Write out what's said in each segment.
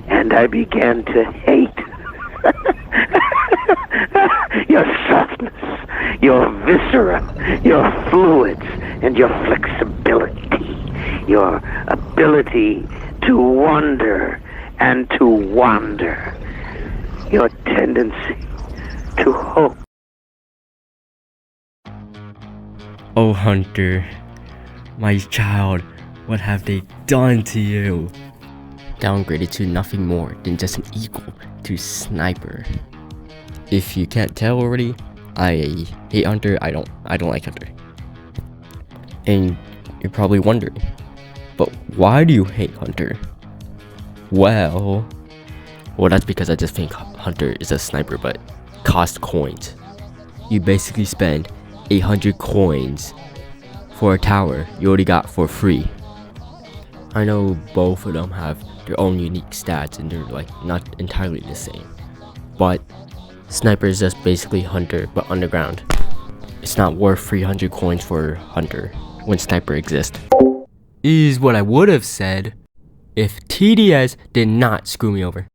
and I began to hate your softness, your viscera, your fluids, and your flexibility, your ability to wonder and to wander, your tendency to hope. Oh, Hunter, my child, what have they done to you? Downgraded to nothing more than just an equal to Sniper. If you can't tell already, I hate Hunter. I don't like Hunter. And you're probably wondering, but why do you hate Hunter? Well, that's because I just think Hunter is a sniper but costs coins. You basically spend 800 coins for a tower you already got for free. I know both of them have their own unique stats and they're like not entirely the same, but Sniper is just basically Hunter but underground. It's not worth 300 coins for Hunter when Sniper exists. Is what I would have said if TDS did not screw me over.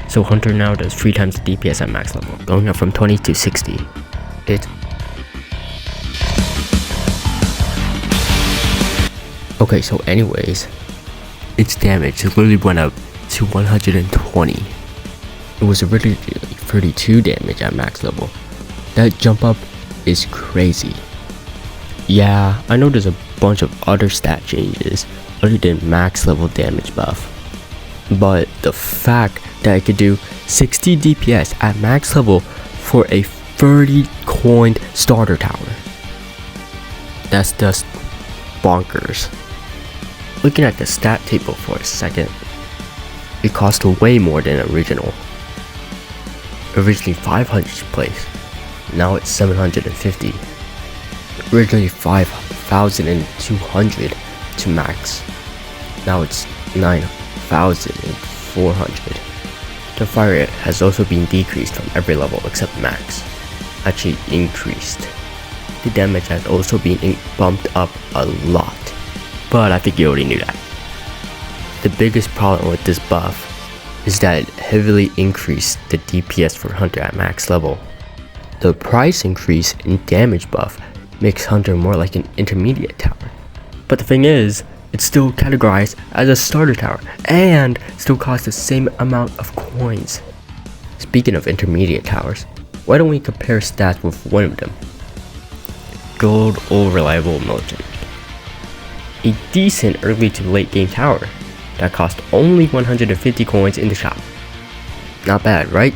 So Hunter now does 3 times the DPS at max level, going up from 20 to 60. Okay, so anyways, its damage literally went up to 120. It was originally 32 damage at max level. That jump up is crazy. Yeah, I know there's a bunch of other stat changes other than max level damage buff, but the fact that I could do 60 DPS at max level for a 30 coined starter tower, that's just bonkers. Looking at the stat table for a second, it cost way more than original. Originally 500th place, now it's 750. Originally 5,200 to max, now it's 9,400. The fire rate has also been decreased from every level except max, actually increased. The damage has also been bumped up a lot, but I think you already knew that. The biggest problem with this buff is that it heavily increased the DPS for Hunter at max level. The price increase in damage buff makes Hunter more like an intermediate tower. But the thing is, it's still categorized as a starter tower and still costs the same amount of coins. Speaking of intermediate towers, why don't we compare stats with one of them? Gold or reliable military. A decent early to late game tower that cost only 150 coins in the shop. Not bad, right?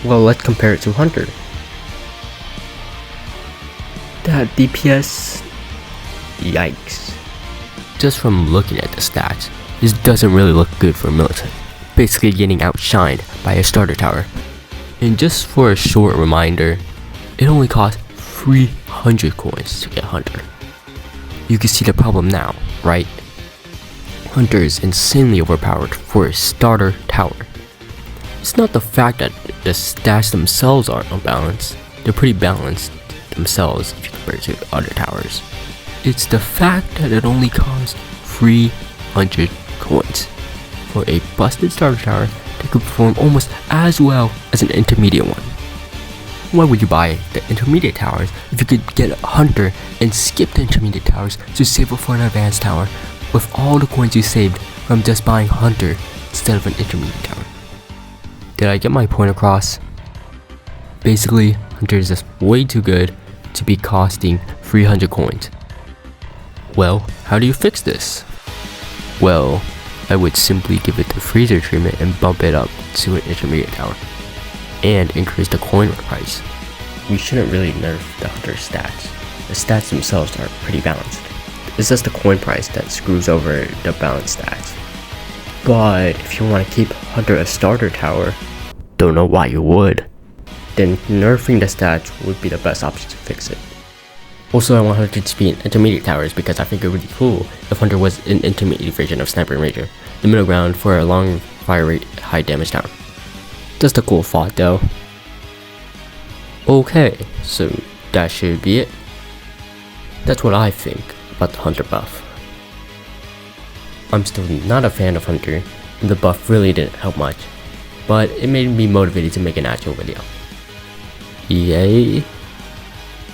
Well, let's compare it to Hunter. That DPS, yikes. Just from looking at the stats, this doesn't really look good for militant, basically getting outshined by a starter tower. And just for a short reminder, it only costs 300 coins to get Hunter. You can see the problem now, right? Hunter is insanely overpowered for a starter tower. It's not the fact that the stats themselves are unbalanced, they're pretty balanced themselves if you compare it to other towers. It's the fact that it only costs 300 coins for a busted starter tower that could perform almost as well as an intermediate one. Why would you buy the intermediate towers if you could get a Hunter and skip the intermediate towers to save up for an advanced tower with all the coins you saved from just buying Hunter instead of an intermediate tower? Did I get my point across? Basically, Hunter is just way too good to be costing 300 coins. Well, how do you fix this? Well, I would simply give it the freezer treatment and bump it up to an intermediate tower, and increase the coin price. We shouldn't really nerf the Hunter stats. The stats themselves are pretty balanced. It's just the coin price that screws over the balanced stats. But if you want to keep Hunter a starter tower, don't know why you would, then nerfing the stats would be the best option to fix it. Also, I want Hunter to be an intermediate towers because I think it would be cool if Hunter was an intermediate version of Sniper and Ranger, the middle ground for a long fire rate, high damage tower. Just a cool thought though. Okay, so that should be it. That's what I think about the Hunter buff. I'm still not a fan of Hunter, and the buff really didn't help much, but it made me motivated to make an actual video. Yay!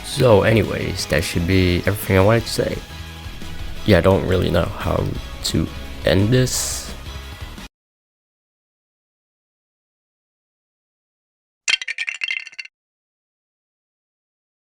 So anyways, that should be everything I wanted to say. Yeah, I don't really know how to end this.